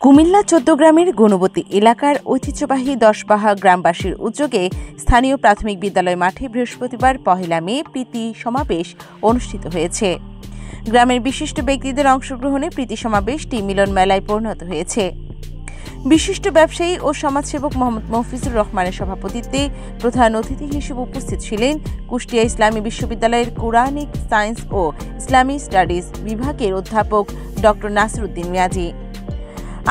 কুমিল্লা চৌদ্দগ্রামের গুণবতী এলাকার ঐতিহ্যবাহী দশবাহা গ্রামবাসীর উদ্যোগে স্থানীয় প্রাথমিক বিদ্যালয় মাঠে বৃহস্পতিবার ১ মে প্রীতি সমাবেশ অনুষ্ঠিত হয়েছে। গ্রামের বিশিষ্ট ব্যক্তিদের অংশগ্রহণে প্রীতি সমাবেশটি মিলন মেলায় পরিণত হয়েছে। বিশিষ্ট ব্যবসায়ী ও সমাজসেবক মোহাম্মদ মফিজুর রহমানের সভাপতিত্বে প্রধান অতিথি হিসেবে উপস্থিত ছিলেন কুষ্টিয়া ইসলামী বিশ্ববিদ্যালয়ের কুরআনিক সায়েন্স ও ইসলামী স্টাডিজ বিভাগের অধ্যাপক ডক্টর নাসিরউদ্দিন মিয়াজি।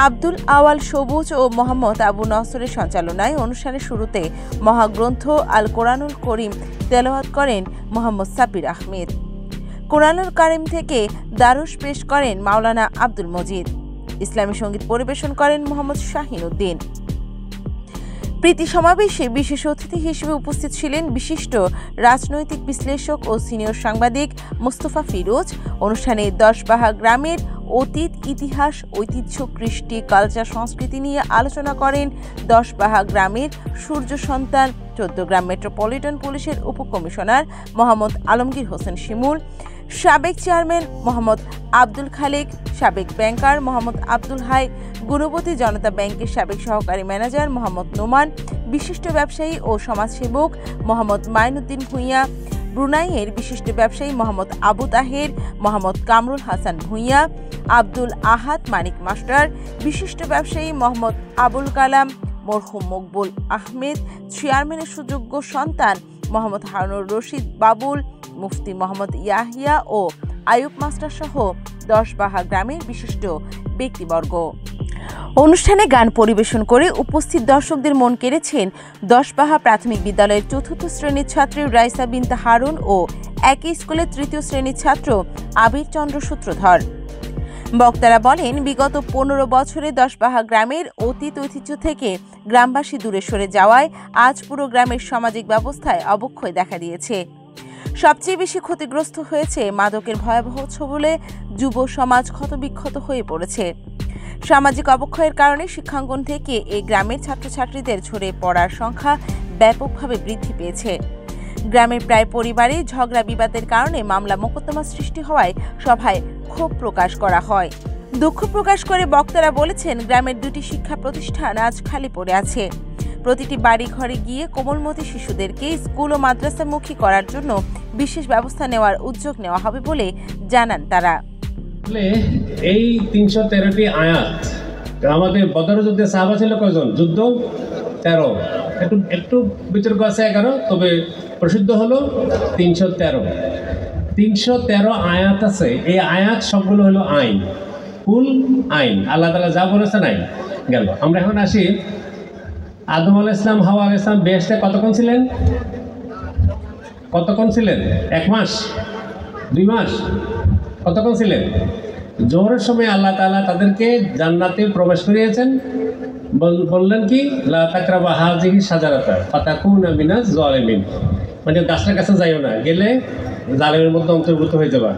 আব্দুল আওয়াল সবুজ ও মোহাম্মদ আবু নসরের সঞ্চালনায় অনুষ্ঠানের শুরুতে মহাগ্রন্থ আল কোরআনুল করিম তেলাওয়াত করেন মোহাম্মদ সাব্বির আহমেদ। কোরআনুল কারিম থেকে দারুস পেশ করেন মাওলানা আব্দুল মজিদ। ইসলামী সঙ্গীত পরিবেশন করেন মোহাম্মদ শাহিন উদ্দিন। প্রীতি সমাবেশে বিশেষ অতিথি হিসেবে উপস্থিত ছিলেন বিশিষ্ট রাজনৈতিক বিশ্লেষক ও সিনিয়র সাংবাদিক মোস্তফা ফিরোজ। অনুষ্ঠানে দশবাহা গ্রামের অতীত, ইতিহাস, ঐতিহ্য, কৃষ্টি, কালচার, সংস্কৃতি নিয়ে আলোচনা করেন দশবাহা গ্রামের সূর্য সন্তান চৌদ্দগ্রাম মেট্রোপলিটন পুলিশের উপকমিশনার মোহাম্মদ আলমগীর হোসেন শিমুল, সাবেক চেয়ারম্যান মোহাম্মদ আব্দুল খালেক, সাবেক ব্যাংকার মোহাম্মদ আব্দুল হাই, গুণবতী জনতা ব্যাংকের সাবেক সহকারী ম্যানেজার মোহাম্মদ নোমান, বিশিষ্ট ব্যবসায়ী ও সমাজসেবক মোহাম্মদ মাইনুদ্দিন ভূঁইয়া, ব্রুনাইয়ের বিশিষ্ট ব্যবসায়ী মোহাম্মদ আবু তাহের, মোহাম্মদ কামরুল হাসান ভূঁইয়া, আব্দুল আহাদ মানিক মাস্টার, বিশিষ্ট ব্যবসায়ী মোহাম্মদ আবুল কালাম, মরহুম মকবুল আহমেদ, চেয়ারম্যানের সুযোগ্য সন্তান মোহাম্মদ হারুনুর রশিদ বাবুল, মুফতি মোহাম্মদ ইয়াহিয়া ও আয়ুব মাস্টার সহ দশবাহা গ্রামের বিশিষ্ট ব্যক্তিবর্গ। অনুষ্ঠানে গান পরিবেশন করে উপস্থিত দর্শকদের মন কেড়েছেন দশবাহা প্রাথমিক বিদ্যালয়ের ৪র্থ শ্রেণীর ছাত্রী রাইসা বিনতে হারুন ও একই স্কুলের ৩য় শ্রেণীর ছাত্র আবির চন্দ্র সূত্রধর। বক্তারা বলেন, বিগত ১৫ বছরে দশবাহা গ্রামের অতীত ঐতিহ্য থেকে গ্রামবাসী দূরে সরে যাওয়ায় আজ পুরো গ্রামের সামাজিক ব্যবস্থায় অবক্ষয় দেখা দিয়েছে। সবচেয়ে বেশি ক্ষতিগ্রস্ত হয়েছে মাদকের ভয়াবহ ছোবলে যুব সমাজ ক্ষতবিক্ষত হয়ে পড়েছে। সামাজিক অবক্ষয়ের কারণে শিক্ষাঙ্গন থেকে এই গ্রামের ছাত্রছাত্রীদের ঝরে পড়ার সংখ্যা ব্যাপকভাবে বৃদ্ধি পেয়েছে। গ্রামের প্রায় পরিবারে ঝগড়া বিবাদের কারণে মামলা মোকদ্দমা সৃষ্টি হওয়ায় সভায় ক্ষোভ প্রকাশ করা হয়। দুঃখ প্রকাশ করে বক্তারা বলেছেন, গ্রামের 2টি শিক্ষা প্রতিষ্ঠান আজ খালি পড়ে আছে। প্রতিটি বাড়ি ঘরে গিয়ে কোমলমতি শিশুদেরকে স্কুল ও মাদ্রাসামুখী করার জন্য বিশেষ ব্যবস্থা নেওয়ার উদ্যোগ নেওয়া হবে বলে জানান তারা। এই ৩১৩টি আয়াত আমাদের বদর যুদ্ধে সাহাবা ছিল কয়জন? যুদ্ধ 13, একটু বিতর্ক আছে 11, তবে প্রসিদ্ধ হলো ৩১৩ আয়াত আছে। এই আয়াত সবগুলো হলো আইন, কুল আইন, আল্লাহ তাআলা যা বলেছেন আইন গেল। আমরা এখন আসি, আদম আলাইহিস সালাম, হাওয়া আলাইহিস সালাম বেহেশতে কতক্ষণ ছিলেন? 1 মাস, 2 মাস, কতক্ষণ ছিলেন? জোহরের সময় আল্লাহ তাআলা তাদেরকে জান্নাতে প্রবেশ করিয়েছেন। বললেন কি, লা তাকরাবা হাযিহি শাজারাতা ফাতাকুনা মিনাজ জালিমিন, মানে গাছটার কাছে যাইও না, গেলে জালেমের মধ্যে অন্তর্ভুক্ত হয়ে যাবা।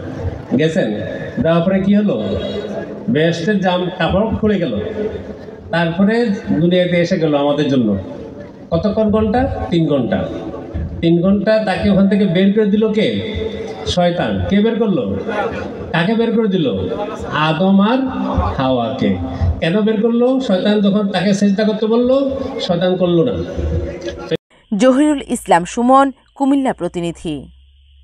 গেছেন, যাওয়ার পরে কি হলো? বেহেশতের জাম কাপড় খুলে গেল। তারপরে দুনিয়াতে এসে গেল আমাদের জন্য। কতক্ষণ ঘন্টা? 3 ঘন্টা। 3 ঘন্টা তাকে ওখান থেকে বের করে দিল কে? শয়তান। কে বের করলো? কাকে বের করে দিল? আদম আর হাওয়াকে। কেন বের করলো? শয়তান যখন তাকে সেজদা করতে বললো, শয়তান করলো না। জহিরুল ইসলাম সুমন, কুমিল্লা প্রতিনিধি।